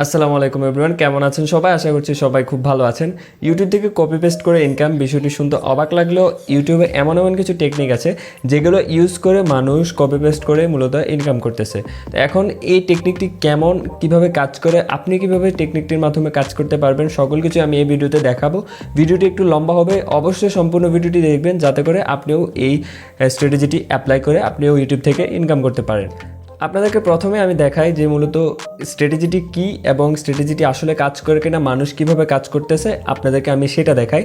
আসসালামু আলাইকুম এভরিওয়ান, কেমন আছেন সবাই? আশা করছি সবাই খুব ভালো আছেন। ইউটিউব থেকে কপি পেস্ট করে ইনকাম, বিষয়টি শুনতে অবাক লাগলেও ইউটিউবে এমন এমন কিছু টেকনিক আছে যেগুলো ইউজ করে মানুষ কপি পেস্ট করে মূলত ইনকাম করতেছে। তো এখন এই টেকনিকটি কেমন, কিভাবে কাজ করে, আপনি কিভাবে টেকনিকটির মাধ্যমে কাজ করতে পারবেন, সকল কিছু আমি এই ভিডিওতে দেখাবো। ভিডিওটি একটু লম্বা হবে, অবশ্যই সম্পূর্ণ ভিডিওটি দেখবেন যাতে করে আপনিও এই স্ট্র্যাটেজিটি অ্যাপ্লাই করে আপনিও ইউটিউব থেকে ইনকাম করতে পারেন। আপনাদেরকে প্রথমে আমি দেখাই যে মূলত স্ট্র্যাটেজিটি কী এবং স্ট্র্যাটেজিটি আসলে কাজ করে কিনা, মানুষ কীভাবে কাজ করতেছে আপনাদেরকে আমি সেটা দেখাই।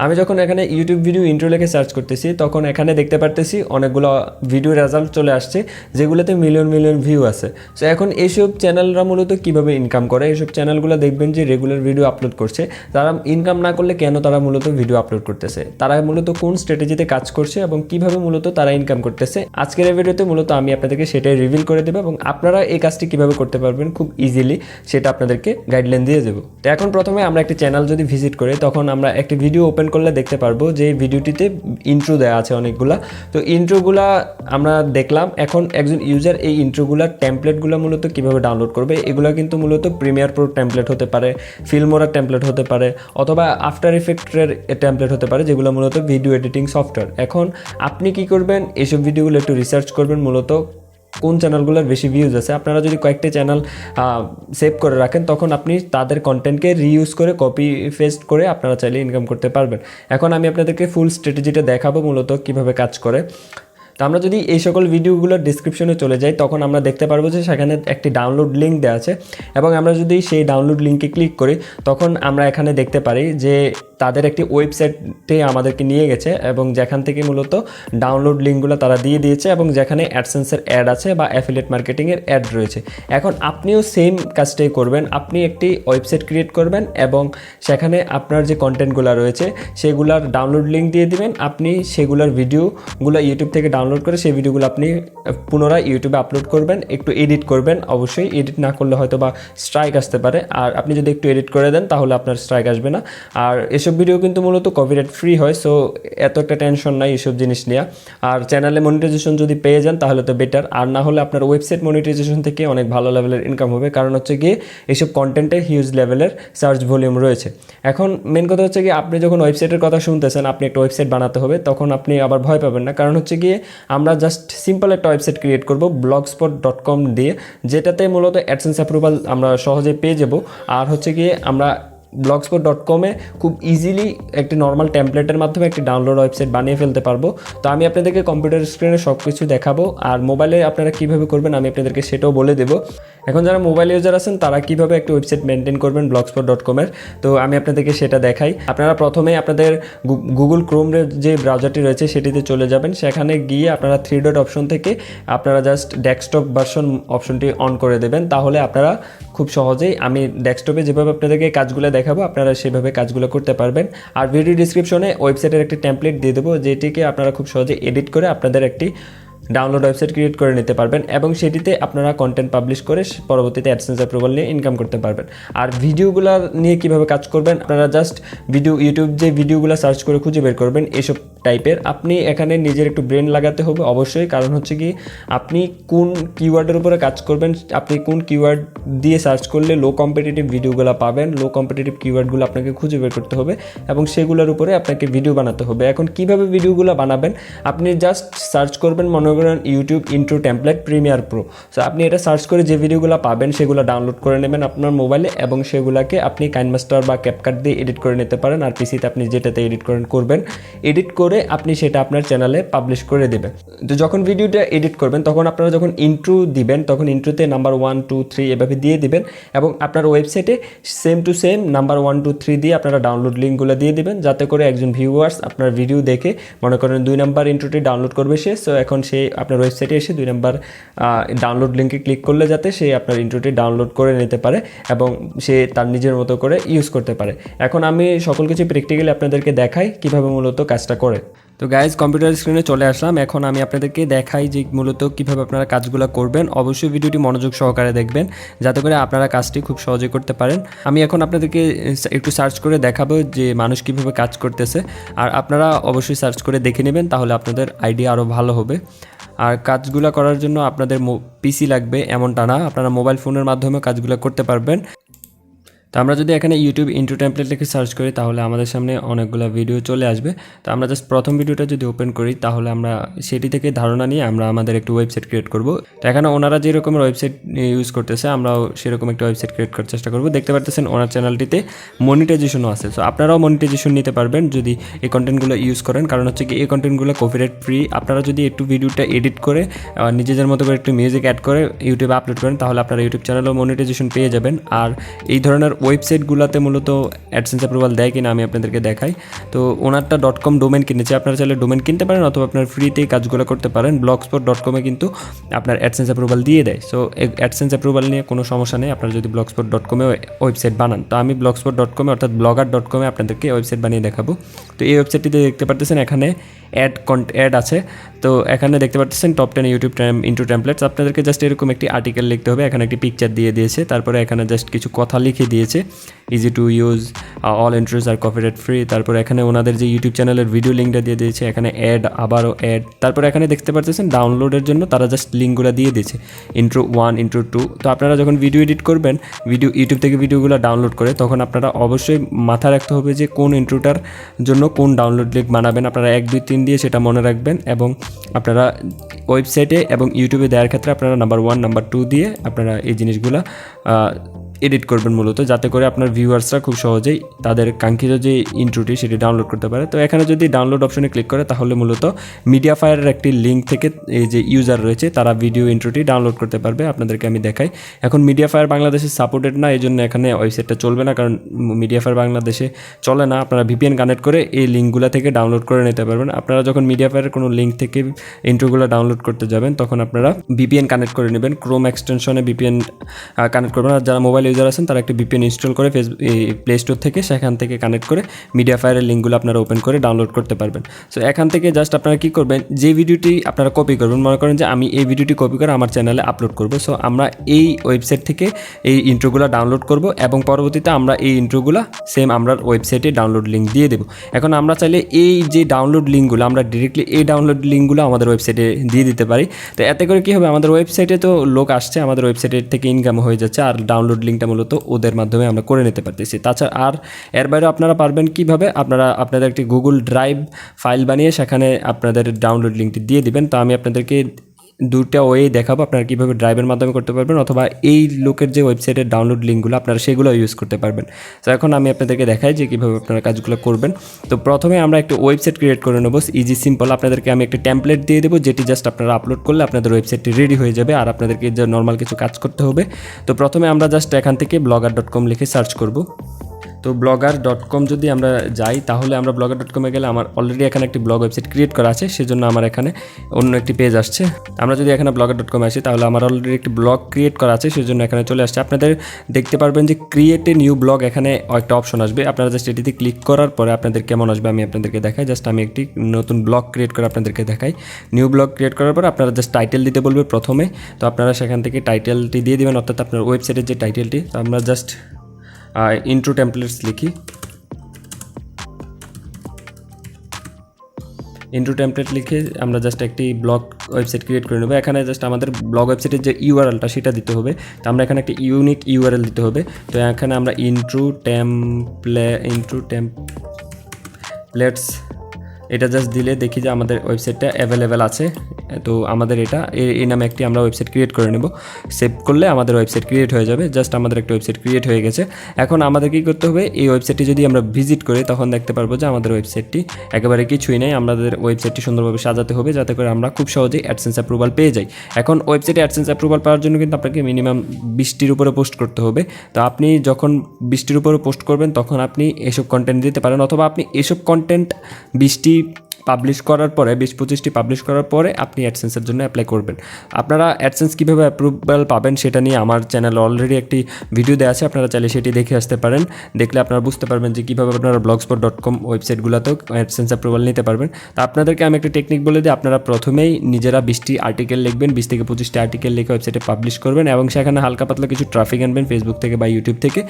আমি যখন এখানে ইউটিউব ভিডিও ইন্ট্রো লিখে সার্চ করতেছি তখন এখানে দেখতে পারতেছি অনেকগুলো ভিডিও রেজাল্ট চলে আসছে যেগুলোতে মিলিয়ন মিলিয়ন ভিউ আছে। সো এখন এইসব চ্যানেলরা মূলত কীভাবে ইনকাম করে, এইসব চ্যানেলগুলো দেখবেন যে রেগুলার ভিডিও আপলোড করছে। তারা ইনকাম না করলে কেন তারা মূলত ভিডিও আপলোড করতেছে, তারা মূলত কোন স্ট্র্যাটেজিতে কাজ করছে এবং কীভাবে মূলত তারা ইনকাম করতেছে, আজকের এই ভিডিওতে মূলত আমি আপনাদেরকে সেটাই রিভিল করে দেবো এবং আপনারা এই কাজটি কীভাবে করতে পারবেন খুব ইজিলি সেটা আপনাদেরকে গাইডলাইন দিয়ে দেবো। তো এখন প্রথমে আমরা একটি চ্যানেল যদি ভিজিট করি তখন আমরা একটি ভিডিও ওপেন করলে দেখতে পারবো যে এই ভিডিওটিতে ইন্ট্রো দেওয়া আছে অনেকগুলা। তো ইন্ট্রোগুলা আমরা দেখলাম। এখন একজন ইউজার এই ইন্ট্রোগুলার টেমপ্লেটগুলো মূলত কীভাবে ডাউনলোড করবে, এগুলো কিন্তু মূলত প্রিমিয়ার প্রো টেমপ্লেট হতে পারে, ফিল্মোরার টেমপ্লেট হতে পারে, অথবা আফটার ইফেক্টের টেমপ্লেট হতে পারে, যেগুলো মূলত ভিডিও এডিটিং সফটওয়্যার। এখন আপনি কি করবেন, এইসব ভিডিওগুলো একটু রিসার্চ করবেন মূলত কোন চ্যানেলগুলোর বেশি ভিউজ আছে। আপনারা যদি কয়েকটি চ্যানেল সেভ করে রাখেন তখন আপনি তাদের কন্টেন্টকে রিইউজ করে কপি পেস্ট করে আপনারা চাইলে ইনকাম করতে পারবেন। এখন আমি আপনাদেরকে ফুল স্ট্র্যাটেজিটা দেখাবো মূলত কীভাবে কাজ করে। তো আমরা যদি এই সকল ভিডিওগুলোর ডিসক্রিপশনে চলে যাই তখন আমরা দেখতে পারবো যে সেখানে একটি ডাউনলোড লিঙ্ক দেওয়া আছে এবং আমরা যদি সেই ডাউনলোড লিঙ্কে ক্লিক করি তখন আমরা এখানে দেখতে পারি যে তাদের একটি ওয়েবসাইটে আমাদেরকে নিয়ে গেছে এবং যেখান থেকে মূলত ডাউনলোড লিঙ্কগুলো তারা দিয়ে দিয়েছে এবং যেখানে অ্যাডসেন্সের অ্যাড আছে বা অ্যাফিলিয়েট মার্কেটিংয়ের অ্যাড রয়েছে। এখন আপনিও সেম কাজটাই করবেন, আপনি একটি ওয়েবসাইট ক্রিয়েট করবেন এবং সেখানে আপনার যে কন্টেন্টগুলো রয়েছে সেগুলোর ডাউনলোড লিঙ্ক দিয়ে দিবেন। আপনি সেগুলোর ভিডিওগুলো ইউটিউব থেকে ডাউনলোড করে সেই ভিডিওগুলো আপনি পুনরায় ইউটিউবে আপলোড করবেন, একটু এডিট করবেন। অবশ্যই এডিট না করলে হয়তো বা স্ট্রাইক আসতে পারে, আর আপনি যদি একটু এডিট করে দেন তাহলে আপনার স্ট্রাইক আসবে না। আর এসব ভিডিও কিন্তু মূলত কপিরাইট ফ্রি হয়, সো এত একটা টেনশন নাই এসব জিনিস নিয়ে। আর চ্যানেলে মনিটাইজেশন যদি পেয়ে যান তাহলে তো বেটার, আর না হলে আপনার ওয়েবসাইট মনিটাইজেশন থেকে অনেক ভালো লেভেলের ইনকাম হবে, কারণ হচ্ছে গিয়ে এইসব কন্টেন্টে হিউজ লেভেলের সার্চ ভলিউম রয়েছে। এখন মেন কথা হচ্ছে গিয়ে আপনি যখন ওয়েবসাইটের কথা শুনতেছেন, আপনি একটা ওয়েবসাইট বানাতে হবে, তখন আপনি আবার ভয় পাবেন না, কারণ হচ্ছে গিয়ে আমরা জাস্ট সিম্পল একটা ওয়েবসাইট ক্রিয়েট করব blogspot.com দিয়ে, যেটাতে মূলত অ্যাডসেন্স অ্যাপ্রুভাল আমরা সহজে পেয়ে যাব। আর হচ্ছে গিয়ে আমরা blogspot.com-এ খুব ইজিলি একটি নর্মাল টেমপ্লেটের মাধ্যমে একটি ডাউনলোড ওয়েবসাইট বানিয়ে ফেলতে পারবো। তো আমি আপনাদেরকে কম্পিউটার স্ক্রিনে সব কিছু দেখাবো, আর মোবাইলে আপনারা কীভাবে করবেন আমি আপনাদেরকে সেটাও বলে দেবো। এখন যারা মোবাইল ইউজার আছেন তারা কীভাবে একটা ওয়েবসাইট মেনটেন করবেন blogspot.com-এর, তো আমি আপনাদেরকে সেটা দেখাই। আপনারা প্রথমে আপনাদের গুগল ক্রোমের যে ব্রাউজারটি রয়েছে সেটিতে চলে যাবেন। সেখানে গিয়ে আপনারা 3 ডট অপশন থেকে আপনারা জাস্ট ডেস্কটপ ভার্সন অপশনটি অন করে দেবেন, তাহলে আপনারা খুব সহজেই আমি ডেস্কটপে যেভাবে আপনাদেরকে কাজগুলো দেখাবো আপনারা সেভাবে কাজগুলো করতে পারবেন। আর ভিডিও ডিসক্রিপশনে ওয়েবসাইটের একটি টেমপ্লেট দিয়ে দেবো, যেটিকে আপনারা খুব সহজে এডিট করে আপনাদের একটি ডাউনলোড ওয়েবসাইট ক্রিয়েট করে নিতে পারবেন এবং সেটিতে আপনারা কন্টেন্ট পাবলিশ করে পরবর্তীতে অ্যাডসেন্স অ্যাপ্রুভাল নিয়ে ইনকাম করতে পারবেন। আর ভিডিওগুলো নিয়ে কীভাবে কাজ করবেন, আপনারা জাস্ট ইউটিউব যে ভিডিওগুলো সার্চ করে খুঁজে বের করবেন এসব টাইপের। আপনি এখানে নিজের একটু ব্রেন লাগাতে হবে অবশ্যই, কারণ হচ্ছে কি আপনি কোন কিওয়ার্ডের উপরে কাজ করবেন, আপনি কোন কিওয়ার্ড দিয়ে সার্চ করলে লো কম্পিটিটিভ ভিডিওগুলো পাবেন, লো কম্পিটিটিভ কিওয়ার্ডগুলো আপনাকে খুঁজে বের করতে হবে এবং সেগুলোর উপরে আপনাকে ভিডিও বানাতে হবে। এখন কীভাবে ভিডিওগুলো বানাবেন, আপনি জাস্ট সার্চ করবেন মনে করেন YouTube intro template Premiere Pro. So আপনি এটা সার্চ করে যে ভিডিওগুলো পাবেন সেগুলো ডাউনলোড করে নেবেন আপনার মোবাইলে এবং সেগুলোকে আপনি কাইনমাস্টার বা ক্যাপকাট দিয়ে এডিট করে নিতে পারেন। আর পিসিতে আপনি যেটাতে এডিট করবেন, এডিট করে আপনি সেটা আপনার চ্যানেলে পাবলিশ করে দেবেন। তো যখন ভিডিওটা এডিট করবেন তখন আপনারা যখন ইন্ট্রো দিবেন তখন ইন্ট্রোতে নাম্বার 1 2 3 এভাবে দিয়ে দিবেন এবং আপনার ওয়েবসাইটে সেম টু সেম নাম্বার 1 2 3 দিয়ে আপনারা ডাউনলোড লিঙ্কগুলো দিয়ে দিবেন, যাতে করে একজন ভিউয়ার্স আপনার ভিডিও দেখে মনে করেন 2 নাম্বার ইন্ট্রোটি ডাউনলোড করবে সে, সো এখন সে আপনার ওয়েবসাইটে এসে 2 নাম্বার ডাউনলোড লিঙ্কে ক্লিক করলে যাতে সে আপনার ইন্ট্রোটি ডাউনলোড করে নিতে পারে এবং সে তার নিজের মতো করে ইউজ করতে পারে। এখন আমি সকল কিছু প্র্যাকটিক্যালি আপনাদেরকে দেখাই কীভাবে মূলত কাজটা করে। তো গাইজ কম্পিউটার স্ক্রিনে চলে আসলাম। এখন আমি আপনাদেরকে দেখাই যে মূলত কীভাবে আপনারা কাজগুলো করবেন। অবশ্যই ভিডিওটি মনোযোগ সহকারে দেখবেন যাতে করে আপনারা কাজটি খুব সহজে করতে পারেন। আমি এখন আপনাদেরকে একটু সার্চ করে দেখাবো যে মানুষ কীভাবে কাজ করতেছে, আর আপনারা অবশ্যই সার্চ করে দেখে নেবেন, তাহলে আপনাদের আইডিয়া আরও ভালো হবে। আর কাজগুলো করার জন্য আপনাদের পিসি লাগবে এমনটা না, আপনারা মোবাইল ফোনের মাধ্যমে কাজগুলো করতে পারবেন। তো আমরা যদি এখানে ইউটিউব ইন্ট্রো টেমপ্লেট লিখে সার্চ করি তাহলে আমাদের সামনে অনেকগুলো ভিডিও চলে আসবে। তো আমরা জাস্ট প্রথম ভিডিওটা যদি ওপেন করি তাহলে আমরা সেটি থেকে ধারণা নিয়ে আমরা আমাদের একটু ওয়েবসাইট ক্রিয়েট করব। তো এখানে ওনারা যেরকম ওয়েবসাইট ইউজ করতেছে আমরাও সেরকম একটা ওয়েবসাইট ক্রিয়েট করার চেষ্টা করব। দেখতে পারতেছেন ওনার চ্যানেলটিতে মনিটাইজেশনও আছে। সো আপনারাও মনিটাইজেশন নিতে পারবেন যদি এই কন্টেন্টগুলো ইউজ করেন, কারণ হচ্ছে কি এই কন্টেন্টগুলো কপিরাইট ফ্রি। আপনারা যদি একটু ভিডিওটা এডিট করে নিজেদের মতো করে একটু মিউজিক অ্যাড করে ইউটিউবে আপলোড করেন তাহলে আপনারা ইউটিউব চ্যানেলেও মনিটাইজেশন পেয়ে যাবেন। আর এই ধরনের ওয়েবসাইটগুলোতে মূলত অ্যাডসেন্স অ্যাপ্রুভাল দেয় কিনা আমি আপনাদেরকে দেখাই। তো ওনারটা .com ডোমেন কিনেছে, আপনারা চাইলে ডোমেন কিনতে পারেন অথবা আপনার ফ্রিতেই কাজগুলো করতে পারেন। blogspot.com কিন্তু আপনার অ্যাডসেন্স অ্যাপ্রুভাল দিয়ে দেয়। সো অ্যাডসেন্স অ্যাপ্রুভাল নিয়ে কোনো সমস্যা নেই আপনারা যদি blogspot.com ওয়েবসাইট বানান। তো আমি blogspot.com অর্থাৎ blogger.com আপনাদেরকে ওয়েবসাইট বানিয়ে দেখাবো। তো এই ওয়েবসাইটটিতে দেখতে পারতেছেন এখানে অ্যাড আছে। তো এখানে দেখতে পাচ্ছেন টপ 10 ইউটিউব ইন্ট্রো টেমপ্লেটস। আপনাদেরকে জাস্ট এরকম একটি আর্টিকেল লিখতে হবে, এখানে একটি পিকচার দিয়ে দিয়েছে, তারপরে এখানে জাস্ট কিছু কথা লিখে দিয়েছে, easy to use, all intros আর কপিরাইট ফ্রি। তারপরে এখানে ওনাদের যে ইউটিউব চ্যানেলের ভিডিও লিঙ্কটা দিয়ে দিয়েছে, এখানে অ্যাড, আবারও অ্যাড। তারপরে এখানে দেখতে পাচ্ছেন ডাউনলোডের জন্য তারা জাস্ট লিঙ্কগুলো দিয়ে দিয়েছে, ইন্ট্রো 1, ইন্ট্রো 2। তো আপনারা যখন ভিডিও এডিট করবেন, ইউটিউব থেকে ভিডিওগুলো ডাউনলোড করে, তখন আপনারা অবশ্যই মাথায় রাখতে হবে যে কোন ইন্ট্রোটার জন্য কোন ডাউনলোড লিঙ্ক বানাবেন। আপনারা 1, 2, 3 দিয়ে সেটা মনে রাখবেন এবং আপনারা ওয়েবসাইটে এবং ইউটিউবে দেওয়ার ক্ষেত্রে আপনারা নাম্বার 1, নাম্বার 2 দিয়ে আপনারা এই জিনিসগুলো এডিট করবেন মূলত, যাতে করে আপনার ভিউয়ার্সরা খুব সহজেই তাদের কাঙ্ক্ষিত যে ইন্ট্রোটি সেটি ডাউনলোড করতে পারে। তো এখানে যদি ডাউনলোড অপশনে ক্লিক করে তাহলে মূলত মিডিয়া ফায়ারের একটি লিঙ্ক থেকে এই যে ইউজার রয়েছে তারা ভিডিও ইন্ট্রোটি ডাউনলোড করতে পারবে। আপনাদেরকে আমি দেখাই। এখন মিডিয়া ফায়ার বাংলাদেশে সাপোর্টেড না, এই জন্য এখানে ওয়েবসাইটটা চলবে না, কারণ মিডিয়া ফায়ার বাংলাদেশে চলে না। আপনারা ভিপিএন কানেক্ট করে এই লিঙ্কগুলো থেকে ডাউনলোড করে নিতে পারবেন। আপনারা যখন মিডিয়া ফায়ারের কোনো লিঙ্ক থেকে ইন্ট্রোগুলো ডাউনলোড করতে যাবেন তখন আপনারা ভিপিএন কানেক্ট করে নেবেন, ক্রোম এক্সটেনশনে ভিপিএন কানেক্ট করবেন। আর যারা মোবাইল ইউজার আছেন তারা একটি ভিপিএন ইনস্টল করে প্লে স্টোর থেকে সেখান থেকে কানেক্ট করে মিডিয়া ফায়ারের লিঙ্কগুলো আপনারা ওপেন করে ডাউনলোড করতে পারবেন। সো এখান থেকে জাস্ট আপনারা কী করবেন, যে ভিডিওটি আপনারা কপি করবেন, মনে করেন যে আমি এই ভিডিওটি কপি করে আমার চ্যানেলে আপলোড করব। সো আমরা এই ওয়েবসাইট থেকে এই ইন্ট্রোগুলো ডাউনলোড করব এবং পরবর্তীতে আমরা এই ইন্ট্রোগুলো সেম আমরা ওয়েবসাইটে ডাউনলোড লিঙ্ক দিয়ে দেবো। এখন আমরা চাইলে এই যে ডাউনলোড লিঙ্কগুলো আমরা ডিরেক্টলি এই ডাউনলোড লিঙ্কগুলো আমাদের ওয়েবসাইটে দিয়ে দিতে পারি। তো এতে করে কী হবে, আমাদের ওয়েবসাইটে তো লোক আসছে, আমাদের ওয়েবসাইটের থেকে ইনকাম হয়ে যাচ্ছে, আর ডাউনলোড লিঙ্কটা মূলত ওদের মাধ্যমে আমরা করে নিতে পারতেছি। তাছাড়া আর এর বাইরেও আপনারা পারবেন কীভাবে, আপনারা আপনাদের একটি গুগল ড্রাইভ ফাইল বানিয়ে সেখানে আপনাদের ডাউনলোড লিঙ্কটি দিয়ে দিবেন। তো আমি আপনাদেরকে দুটা ওয়ে দেখাবো আপনারা কীভাবে ড্রাইভের মাধ্যমে করতে পারবেন, অথবা এই লোকের যে ওয়েবসাইটের ডাউনলোড লিঙ্কগুলো আপনারা সেগুলো ইউজ করতে পারবেন। তো এখন আমি আপনাদেরকে দেখাই যে কীভাবে আপনারা কাজগুলো করবেন। তো প্রথমে আমরা একটা ওয়েবসাইট ক্রিয়েট করে নেবো, ইজি সিম্পল। আপনাদেরকে আমি একটা টেমপ্লেট দিয়ে দেবো যেটি জাস্ট আপনারা আপলোড করলে আপনাদের ওয়েবসাইটটি রেডি হয়ে যাবে, আর আপনাদেরকে যে নর্মাল কিছু কাজ করতে হবে। তো প্রথমে আমরা জাস্ট এখান থেকে blogger.com লিখে সার্চ করব। তো blogger.com যদি আমরা যাই তাহলে আমরা blogger.com গেলে আমার অলরেডি এখানে একটি ব্লগ ওয়েবসাইট ক্রিয়েট করা আছে, সেজন্য আমার এখানে অন্য একটি পেজ আসছে। আমরা যদি এখানে blogger.com আসি তাহলে আমার অলরেডি একটি ব্লগ ক্রিয়েট করা আছে, সেজন্য এখানে চলে আসছে। আপনাদের দেখতে পারবেন যে ক্রিয়েট এ নিউ ব্লগ, এখানে একটা অপশন আসবে। আপনারা জাস্ট এটিতে ক্লিক করার পরে আপনাদের কেমন আসবে আমি আপনাদেরকে দেখাই। জাস্ট আমি একটি নতুন ব্লগ ক্রিয়েট করে আপনাদেরকে দেখাই। নিউ ব্লগ ক্রিয়েট করার পর আপনারা জাস্ট টাইটেল দিতে বলবে প্রথমে। তো আপনারা সেখান থেকে টাইটেলটি দিয়ে দেবেন, অর্থাৎ আপনার ওয়েবসাইটের যে টাইটেলটি। তো আমরা জাস্ট ইন্ট্রো টেমপ্লেটস লিখি, ইন্ট্রো টেমপ্লেট লিখে আমরা জাস্ট একটি ব্লগ ওয়েবসাইট ক্রিয়েট করে নেব। এখানে জাস্ট আমাদের ব্লগ ওয়েবসাইটের যে ইউআরএলটা সেটা দিতে হবে। তো আমরা এখানে একটি ইউনিক ইউআরএল দিতে হবে। তো এখানে আমরা ইন্ট্রো টেমপ্লেটস এটা জাস্ট দিলে দেখি যে আমাদের ওয়েবসাইটটা অ্যাভেলেবেল আছে। তো আমাদের এটা এই নামে একটি আমরা ওয়েবসাইট ক্রিয়েট করে নেব। সেভ করলে আমাদের ওয়েবসাইট ক্রিয়েট হয়ে যাবে। জাস্ট আমাদের একটা ওয়েবসাইট ক্রিয়েট হয়ে গেছে। এখন আমাদের কী করতে হবে, এই ওয়েবসাইটটি যদি আমরা ভিজিট করি তখন দেখতে পারবো যে আমাদের ওয়েবসাইটটি একেবারে কিছুই নেই। আমাদের ওয়েবসাইটটি সুন্দরভাবে সাজাতে হবে যাতে করে আমরা খুব সহজেই অ্যাডসেন্স অ্যাপ্রুভাল পেয়ে যাই। এখন ওয়েবসাইটে অ্যাডসেন্স অ্যাপ্রুভাল পাওয়ার জন্য কিন্তু আপনাকে মিনিমাম 20টির উপরে পোস্ট করতে হবে। তো আপনি যখন 20টির উপরে পোস্ট করবেন তখন আপনি এসব কন্টেন্ট দিতে পারেন, অথবা আপনি এসব কন্টেন্ট 20টি পাবলিশ করার পরে 20-25টি পাবলিশ করার পরে আপনি অ্যাডসেন্সের জন্য অ্যাপ্লাই করবেন। আপনারা অ্যাডসেন্স কীভাবে অ্যাপ্রুভাল পাবেন সেটা নিয়ে আমার চ্যানেলে অলরেডি একটি ভিডিও দেওয়া আছে, আপনারা চাইলে সেটি দেখে আসতে পারেন। দেখলে আপনারা বুঝতে পারবেন যে কীভাবে আপনারা blogspot.com ওয়েবসাইটগুলোতেও অ্যাডসেন্স অ্যাপ্রুভাল নিতে পারবেন। তো আপনাদেরকে আমি একটা টেকনিক বলে দিই, আপনারা প্রথমেই নিজেরা 20টি আর্টিকেল লিখবেন, 20 থেকে 25টি আর্টিকেল লিখে ওয়েবসাইটে পাবলিশ করবেন এবং সেখানে হালকা পাতলা কিছু ট্রাফিক আনবেন ফেসবুক থেকে বা ইউটিউব থেকে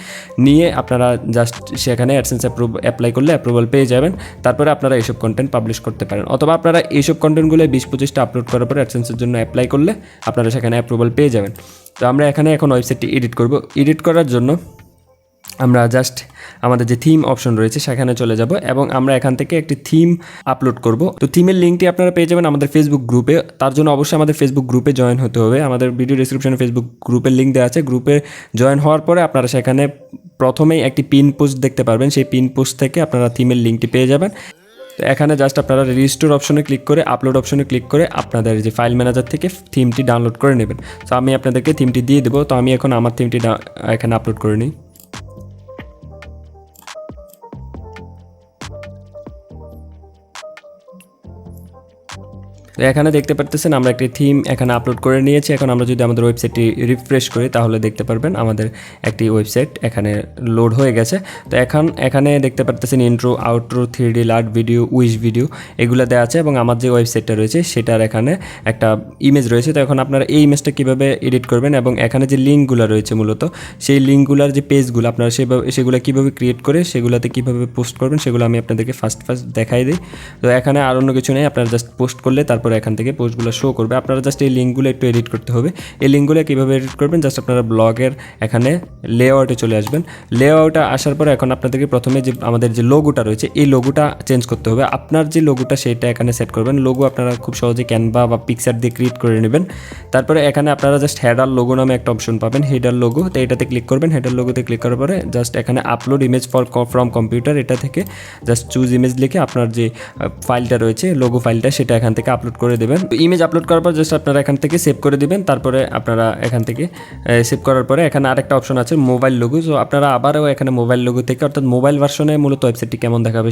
নিয়ে আপনারা জাস্ট সেখানে অ্যাডসেন্স অ্যাপ্লাই করলে অ্যাপ্রুভাল পেয়ে যাবেন। তারপরে আপনারা এইসব কন্টেন্ট পাবলিশ করতে পারেন, অথবা আপনারা এইসব কন্টেন্টগুলো 20-25টা আপলোড করার পরে অ্যাডসেন্সের জন্য অ্যাপ্লাই করলে আপনারা সেখানে অ্যাপ্রুভাল পেয়ে যাবেন। তো আমরা এখন ওয়েবসাইটটি এডিট করব। এডিট করার জন্য আমরা জাস্ট আমাদের যে থিম অপশন রয়েছে সেখানে চলে যাব এবং আমরা এখান থেকে একটি থিম আপলোড করব। তো থিমের লিঙ্কটি আপনারা পেয়ে যাবেন আমাদের ফেসবুক গ্রুপে। তার জন্য অবশ্যই আমাদের ফেসবুক গ্রুপে জয়েন হতে হবে। আমাদের ভিডিও ডিসক্রিপশনে ফেসবুক গ্রুপের লিঙ্ক দেওয়া আছে। গ্রুপে জয়েন হওয়ার পরে আপনারা সেখানে প্রথমেই একটি পিন পোস্ট দেখতে পারবেন। সেই পিন পোস্ট থেকে আপনারা থিমের লিঙ্কটি পেয়ে যাবেন। তো এখানে জাস্ট আপনারা রিস্টোর অপশনে ক্লিক করে আপলোড অপশনে ক্লিক করে আপনাদের যে ফাইল ম্যানেজার থেকে থিমটি ডাউনলোড করে নেবেন। তো আমি আপনাদেরকে থিমটি দিয়ে দেবো। তো আমি এখন আমার থিমটি এখানে আপলোড করে নিই। তো এখানে দেখতে পারতেছেন আমরা একটি থিম এখানে আপলোড করে নিয়েছি। এখন আমরা যদি আমাদের ওয়েবসাইটটি রিফ্রেশ করি তাহলে দেখতে পারবেন আমাদের একটি ওয়েবসাইট এখানে লোড হয়ে গেছে। তো এখানে দেখতে পারতেছেন ইন্ট্রো, আউট্রো, 3D লার্ট ভিডিও, উইশ ভিডিও এগুলো দেওয়া আছে এবং আমার যে ওয়েবসাইটটা রয়েছে সেটার এখানে একটা ইমেজ রয়েছে। তো এখন আপনারা এই ইমেজটা কীভাবে এডিট করবেন এবং এখানে যে লিঙ্কগুলো রয়েছে মূলত সেই লিঙ্কগুলোর যে পেজগুলো আপনারা সেগুলো কীভাবে ক্রিয়েট করে সেগুলোতে কীভাবে পোস্ট করবেন সেগুলো আমি আপনাদেরকে ফার্স্ট দেখাই দিই। তো এখানে আর অন্য কিছু নেই, আপনারা জাস্ট পোস্ট করলে তারপরে এখান থেকে পোস্টগুলো শো করবে। আপনারা জাস্ট এই লিঙ্কগুলো একটু এডিট করতে হবে। এই লিঙ্কগুলো কীভাবে এডিট করবেন, জাস্ট আপনারা ব্লগের এখানে লেআউটে চলে আসবেন। লেআউটে আসার পরে এখন আপনাদেরকে প্রথমে যে আমাদের যে লোগোটা রয়েছে এই লোগোটা চেঞ্জ করতে হবে। আপনার যে লোগোটা সেটা এখানে সেট করবেন। লোগো আপনারা খুব সহজে ক্যানভা বা পিকচার দিয়ে ক্রিয়েট করে নেবেন। তারপরে এখানে আপনারা জাস্ট হেডার লোগো নামে একটা অপশন পাবেন, হেডার লোগো। তো এটাতে ক্লিক করবেন। হেডার লোগোতে ক্লিক করার পরে জাস্ট এখানে আপলোড ইমেজ ফ্রম কম্পিউটার এটা থেকে জাস্ট চুজ ইমেজ লিখে আপনার যে ফাইলটা রয়েছে লোগো ফাইলটা সেটা এখান থেকে আপলোড করে দেবেন। তো ইমেজ আপলোড করার পর জাস্ট আপনারা এখান থেকে সেভ করে দিবেন। তারপরে আপনারা এখান থেকে সেভ করার পরে এখানে আরেকটা অপশন আছে মোবাইল লোগো। তো আপনারা আবারও এখানে মোবাইল লোগো থেকে অর্থাৎ মোবাইল ভার্সনে মূলত ওয়েবসাইটটি কেমন দেখাবে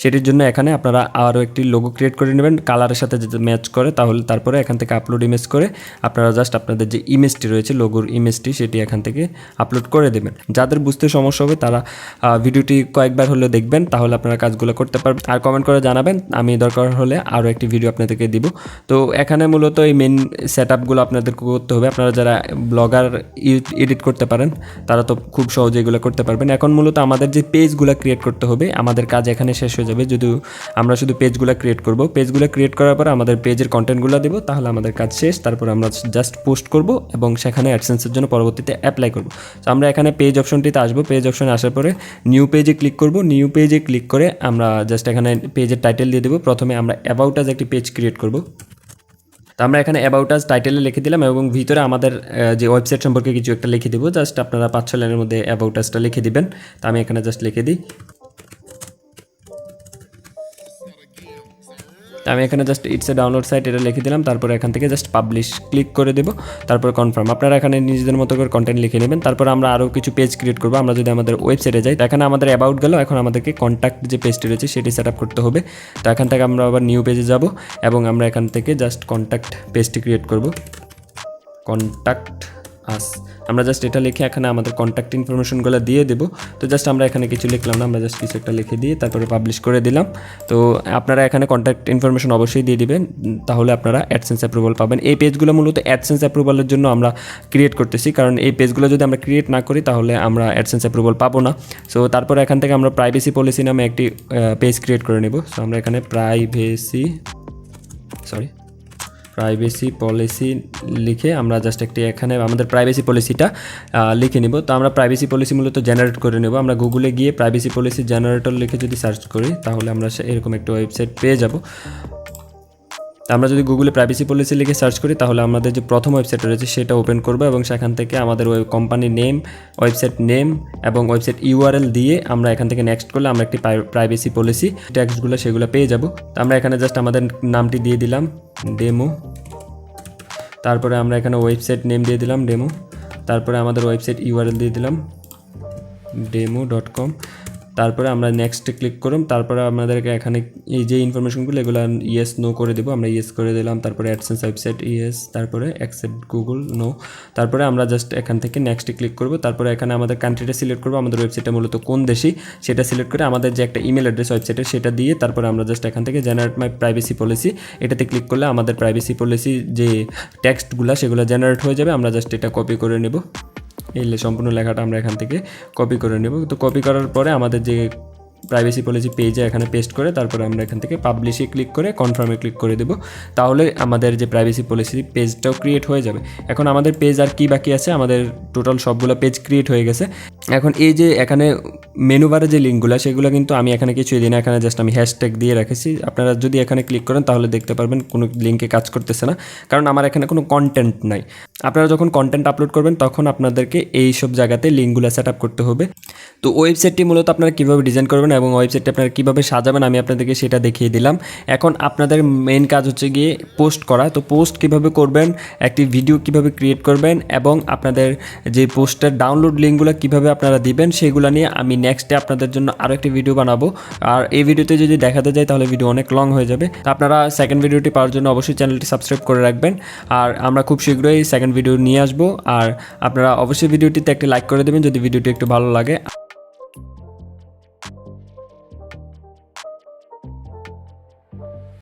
সেটির জন্য এখানে আপনারা আরও একটি লোগো ক্রিয়েট করে নেবেন কালারের সাথে যদি ম্যাচ করে তাহলে তারপরে এখান থেকে আপলোড ইমেজ করে আপনারা জাস্ট আপনাদের যে ইমেজটি রয়েছে লোগোর ইমেজটি সেটি এখান থেকে আপলোড করে দেবেন। যাদের বুঝতে সমস্যা হবে তারা ভিডিওটি কয়েকবার হলে দেখবেন, তাহলে আপনারা কাজগুলো করতে পারবেন। আর কমেন্ট করে জানাবেন, আমি দরকার হলে আরও একটি ভিডিও আপনাদেরকে দিব। তো এখানে মূলত এই মেন সেট আপগুলো আপনাদের করতে হবে। আপনারা যারা ব্লগার এডিট করতে পারেন তারা তো খুব সহজে এগুলো করতে পারবেন। এখন মূলত আমাদের যে পেজগুলো ক্রিয়েট করতে হবে, আমাদের কাজ এখানে শেষ হয়ে যাবে যদি আমরা শুধু পেজগুলো ক্রিয়েট করব। পেজগুলো ক্রিয়েট করার পর আমাদের পেজের কন্টেন্টগুলো দেবো, তাহলে আমাদের কাজ শেষ। তারপর আমরা জাস্ট পোস্ট করব এবং সেখানে অ্যাডসেন্সের জন্য পরবর্তীতে অ্যাপ্লাই করব। তো আমরা এখানে পেজ অপশনটিতে আসবো। পেজ অপশনে আসার পরে নিউ পেজে ক্লিক করব। নিউ পেজে ক্লিক করে আমরা জাস্ট এখানে পেজের টাইটেল দিয়ে দেবো। প্রথমে আমরা অ্যাবাউট আজ একটি পেজ ক্রিয়েট করব। তো আমরা এখানে অ্যাবাউট আজ টাইটেলে লিখে দিলাম এবং ভিতরে আমাদের যে ওয়েবসাইট সম্পর্কে কিছু একটা লিখে দেবো। জাস্ট আপনারা 5-6 লাইনের মধ্যে অ্যাবাউট আজটা লিখে দিবেন। তো আমি এখানে জাস্ট লিখে দিই। আমি এখানে just it's a download site এটা লিখে দিলাম। তারপরে এখান থেকে জাস্ট পাবলিশ ক্লিক করে দেবো। তারপর কনফার্ম। আপনারা এখানে নিজেদের মতো করে কন্টেন্ট লিখে নেবেন। তারপর আমরা আরও কিছু পেজ ক্রিয়েট করবো। আমরা যদি আমাদের ওয়েবসাইটে যাই, এখানে আমাদের অ্যাবাউট গেল। এখন আমাদেরকে কন্ট্যাক্ট যে পেজটি রয়েছে সেটি সেট আপ করতে হবে। তো এখান থেকে আমরা আবার নিউ পেজে যাব এবং আমরা এখান থেকে জাস্ট কন্ট্যাক্ট পেজটি ক্রিয়েট করব। কন্ট্যাক্ট আস আমরা জাস্ট এটা লিখে এখানে আমাদের কন্ট্যাক্ট ইনফরমেশনগুলো দিয়ে দেবো। তো জাস্ট আমরা এখানে কিছু লিখলাম না, আমরা জাস্ট কিছু একটা লিখে দিয়ে তারপরে পাবলিশ করে দিলাম। তো আপনারা এখানে কন্ট্যাক্ট ইনফরমেশন অবশ্যই দিয়ে দিবেন, তাহলে আপনারা অ্যাডসেন্স অ্যাপ্রুভাল পাবেন। এই পেজগুলো মূলত অ্যাডসেন্স অ্যাপ্রুভালের জন্য আমরা ক্রিয়েট করতেছি, কারণ এই পেজগুলো যদি আমরা ক্রিয়েট না করি তাহলে আমরা অ্যাডসেন্স অ্যাপ্রুভাল পাবো না। সো তারপরে এখান থেকে আমরা প্রাইভেসি পলিসি নামে একটি পেজ ক্রিয়েট করে নেব। সো আমরা এখানে প্রাইভেসি পলিসি লিখে আমরা জাস্ট একটি এখানে আমাদের প্রাইভেসি পলিসিটা লিখে নিব। তো আমরা প্রাইভেসি পলিসি মূলত জেনারেট করে নেব। আমরা গুগলে গিয়ে প্রাইভেসি পলিসি জেনারেটর লিখে যদি সার্চ করি তাহলে আমরা এরকম একটা ওয়েবসাইট পেয়ে যাব। আমরা যদি গুগলে প্রাইভেসি পলিসি লিখে সার্চ করি তাহলে আমাদের যে প্রথম ওয়েবসাইট রয়েছে সেটা ওপেন করবো এবং সেখান থেকে আমাদের ওই কোম্পানি নেম, ওয়েবসাইট নেম এবং ওয়েবসাইট ইউআরএল দিয়ে আমরা এখান থেকে নেক্সট করলে আমরা একটি প্রাইভেসি পলিসি ট্যাক্সগুলো সেগুলো পেয়ে যাব। তো আমরা এখানে জাস্ট আমাদের নামটি দিয়ে দিলাম ডেমো। তারপরে আমরা এখানে ওয়েবসাইট নেম দিয়ে দিলাম ডেমো। তারপরে আমাদের ওয়েবসাইট ইউআরএল দিয়ে দিলাম demo.com। তারপরে আমরা নেক্সটে ক্লিক করুন। তারপরে আমাদেরকে এখানে এই যে ইনফরমেশনগুলো এগুলো ইয়েস নো করে দেবো। আমরা ইয়েস করে দিলাম। তারপরে অ্যাডসেন্স ওয়েবসাইট ইয়েস, তারপরে অ্যাকসেপ্ট গুগল নো। তারপরে আমরা জাস্ট এখান থেকে নেক্সটে ক্লিক করব। তারপরে এখানে আমাদের কান্ট্রিটা সিলেক্ট করবো, আমাদের ওয়েবসাইটটা মূলত কোন দেশি সেটা সিলেক্ট করে আমাদের যে একটা ইমেল অ্যাড্রেস ওয়েবসাইটের সেটা দিয়ে তারপরে আমরা জাস্ট এখান থেকে জেনারেট মাই প্রাইভেসি পলিসি এটাতে ক্লিক করলে আমাদের প্রাইভেসি পলিসি যে টেক্সটগুলো সেগুলো জেনারেট হয়ে যাবে। আমরা জাস্ট এটা কপি করে নেব। এই সম্পূর্ণ লেখাটা আমরা এখান থেকে কপি করে নেব। তো কপি করার পরে আমাদের যে প্রাইভেসি পলিসি পেজে এখানে পেস্ট করে তারপরে আমরা এখান থেকে পাবলিশে ক্লিক করে কনফার্মে ক্লিক করে দেব। তাহলে আমাদের যে প্রাইভেসি পলিসি পেজটাও ক্রিয়েট হয়ে যাবে। এখন আমাদের পেজ আর কি বাকি আছে, আমাদের টোটাল সবগুলো পেজ ক্রিয়েট হয়ে গেছে। এখন এই যে এখানে মেনু বারে যে লিঙ্কগুলো সেগুলো কিন্তু আমি এখানে কিছুই দিই না, এখানে জাস্ট আমি হ্যাশট্যাগ দিয়ে রেখেছি। আপনারা যদি এখানে ক্লিক করেন তাহলে দেখতে পারবেন কোনো লিঙ্কে কাজ করতেছে না, কারণ আমার এখানে কোনো কন্টেন্ট নাই। আপনারা যখন কন্টেন্ট আপলোড করবেন তখন আপনাদেরকে এই সব জায়গাতে লিঙ্কগুলো সেট আপ করতে হবে। তো ওয়েবসাইটটি মূলত আপনারা কীভাবে ডিজাইন করবেন এবং ওয়েবসাইটটি আপনারা কীভাবে সাজাবেন আমি আপনাদেরকে সেটা দেখিয়ে দিলাম। এখন আপনাদের মেইন কাজ হচ্ছে গিয়ে পোস্ট করা। তো পোস্ট কীভাবে করবেন, একটি ভিডিও কীভাবে ক্রিয়েট করবেন এবং আপনাদের যে পোস্টের ডাউনলোড লিঙ্কগুলো কীভাবে আপনারা দিবেন সেগুলো নিয়ে আমি নেক্সটে আপনাদের জন্য আরও একটি ভিডিও বানাবো। আর এই ভিডিওতে যদি দেখাতে যাই তাহলে ভিডিও অনেক লং হয়ে যাবে। আপনারা সেকেন্ড ভিডিওটি পাওয়ার জন্য অবশ্যই চ্যানেলটি সাবস্ক্রাইব করে রাখবেন। আর আমরা খুব শীঘ্রই সেকেন্ড ভিডিও নিয়ে আসবো। আর আপনারা অবশ্যই ভিডিওটিতে একটি লাইক করে দেবেন যদি ভিডিওটি একটু ভালো লাগে।